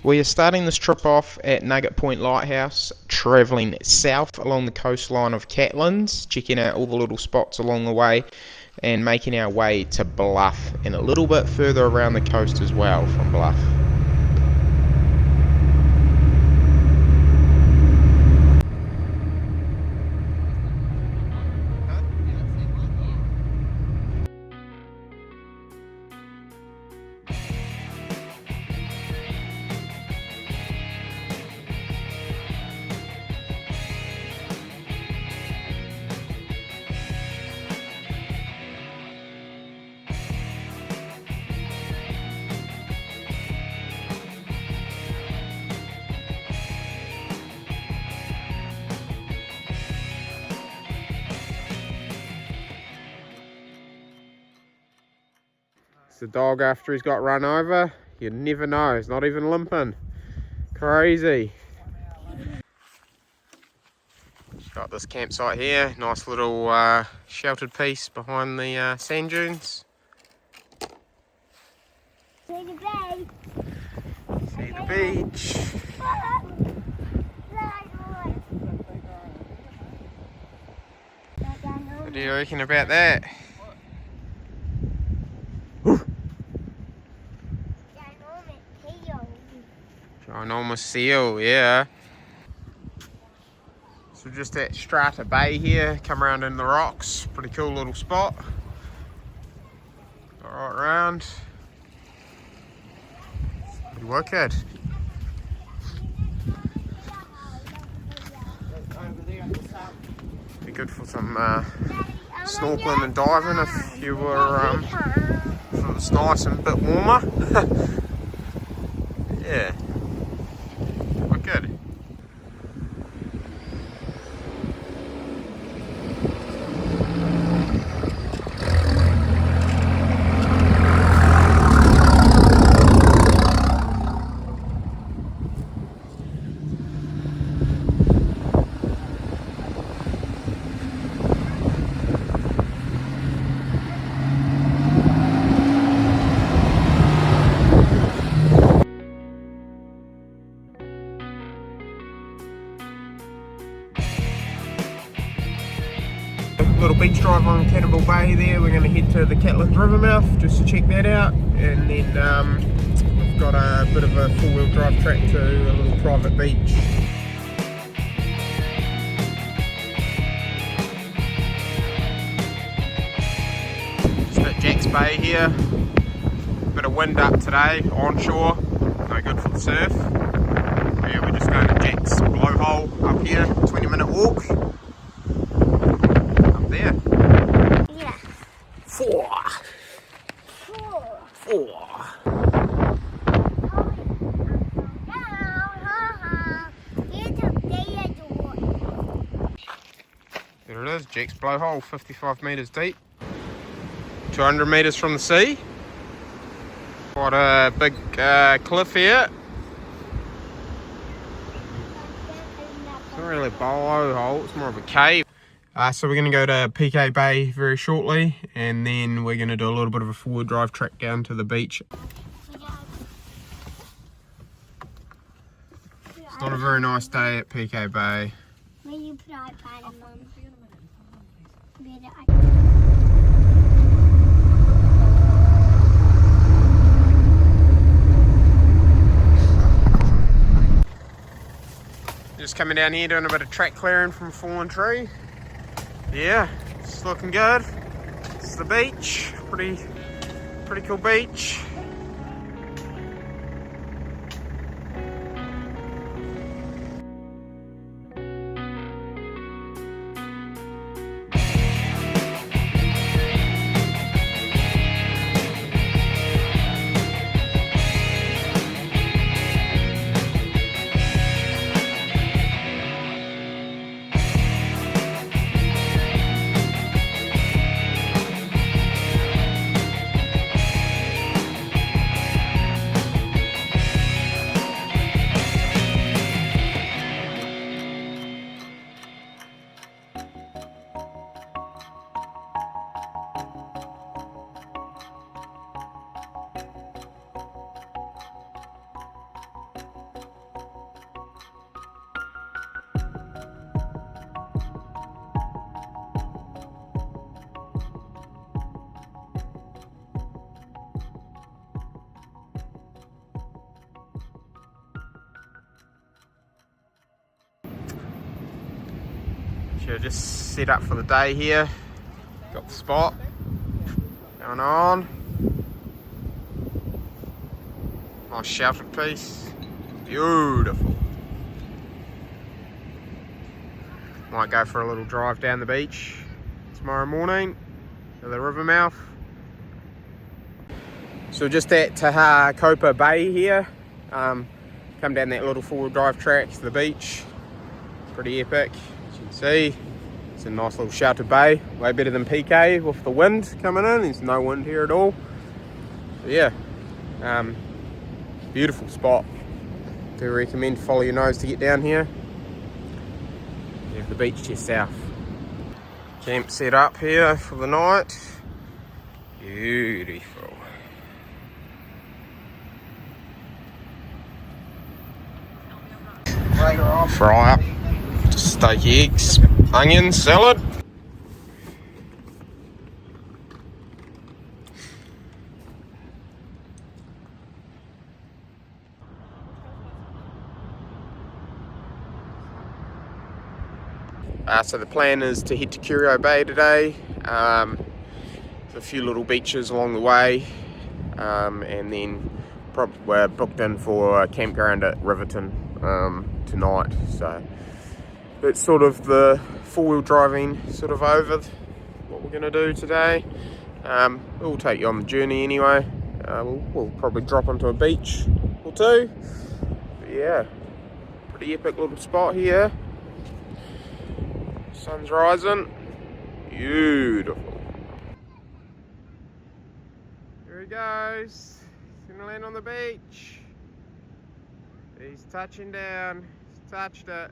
We are starting this trip off at Nugget Point Lighthouse, travelling south along the coastline of Catlins, checking out all the little spots along the way, and making our way to Bluff, and a little bit further around the coast as well from Bluff. It's the dog after he's got run over. You never know, he's not even limping. Crazy. Got this campsite here, nice little sheltered piece behind the sand dunes. See the bay. See the beach. What do you reckon about that? Ginormous seal, yeah. So just at Strata Bay here, come around in the rocks. Pretty cool little spot. Got right round. Pretty wicked. Be good for some snorkeling and diving if you were if it was nice and a bit warmer. Yeah. Good. Little beach drive on Cannibal Bay there. We're going to head to the Catlins River mouth just to check that out, and then we've got a bit of a four-wheel drive track to a little private beach. Just at Jack's Bay here. Bit of wind up today, onshore, no good for the surf. Yeah, we're just going to Jack's blowhole up here, 20-minute walk. There. Yeah. Four. There it is, Jack's blowhole, 55 metres deep. 200 metres from the sea. Quite a big cliff here. It's not really a blowhole, it's more of a cave. So we're going to go to PK Bay very shortly, and then we're going to do a little bit of a four-wheel drive track down to the beach. It's not a very nice day at PK Bay. Just coming down here doing a bit of track clearing from a fallen tree. Yeah, it's looking good. It's the beach, pretty cool beach. So just set up for the day here. Got the spot going on. Nice sheltered piece. Beautiful. Might go for a little drive down the beach tomorrow morning to the river mouth. So just at Taha Copa Bay here. Come down that little four-wheel drive track to the beach. Pretty epic, as you can see. It's a nice little sheltered bay, way better than PK with the wind coming in. There's no wind here at all. So yeah, beautiful spot. Do recommend follow your nose to get down here. You have the beach to your south. Camp set up here for the night. Beautiful. Fry up, just steak eggs, onion, salad. So the plan is to head to Curio Bay today. There's a few little beaches along the way, and then we're booked in for a campground at Riverton tonight. So it's sort of the four-wheel driving sort of over what we're going to do today. We'll take you on the journey anyway. We'll probably drop onto a beach or two. But yeah, pretty epic little spot here. Sun's rising. Beautiful. Here he goes. He's gonna land on the beach. He's touching down. He's touched it.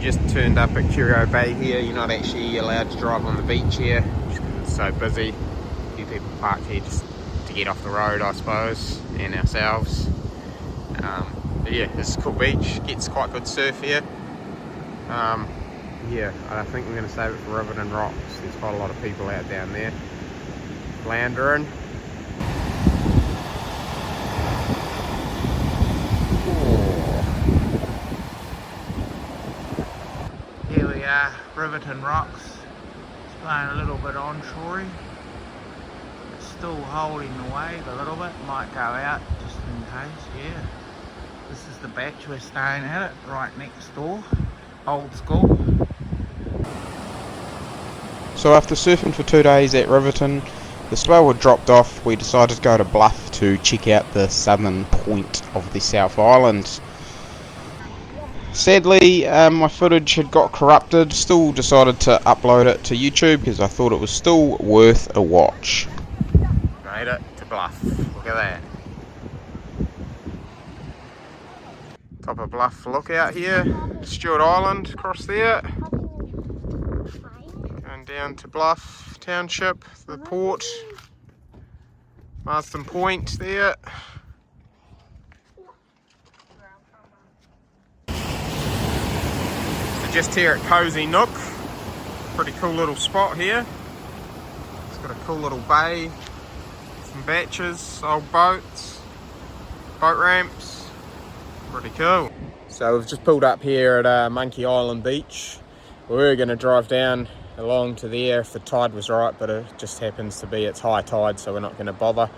just turned up at Curio Bay here. You're not actually allowed to drive on the beach here just 'cause it's so busy. A few people parked here just to get off the road, I suppose, and ourselves. But yeah, this is a cool beach. Gets quite good surf here. Yeah, I think we're going to save it for Riverton Rocks. There's quite a lot of people out down there floundering. Here we are, Riverton Rocks. It's playing a little bit onshorey. It's still holding the wave a little bit. Might go out just in case, yeah. This is the batch we're staying at, it right next door. Old school. So after surfing for 2 days at Riverton, the swell had dropped off. We decided to go to Bluff to check out the southern point of the South Island. Sadly, my footage had got corrupted. Still decided to upload it to YouTube because I thought it was still worth a watch. Made it to Bluff. Look at that. Top of Bluff lookout here. Stewart Island across there. Going down to Bluff Township, the port. Marston Point there. So just here at Cozy Nook. Pretty cool little spot here. It's got a cool little bay, some batches, old boats, boat ramps. Pretty cool. So we've just pulled up here at Monkey Island Beach. We were going to drive down along to there if the tide was right, but it just happens to be it's high tide, so we're not going to bother.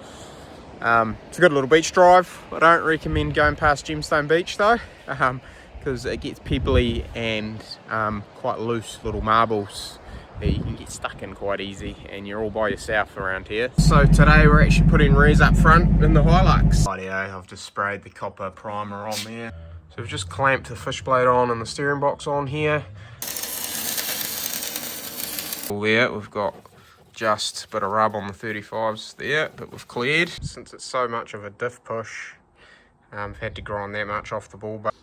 It's a good little beach drive. I don't recommend going past Gemstone Beach though, because it gets pebbly and quite loose little marbles that you can get stuck in quite easy, and you're all by yourself around here. So today we're actually putting res up front in the Hilux. I've just sprayed the copper primer on there. So we've just clamped the fish blade on and the steering box on here. There, we've got just a bit of rub on the 35s there that we've cleared. Since it's so much of a diff push, I've had to grind that much off the ball, but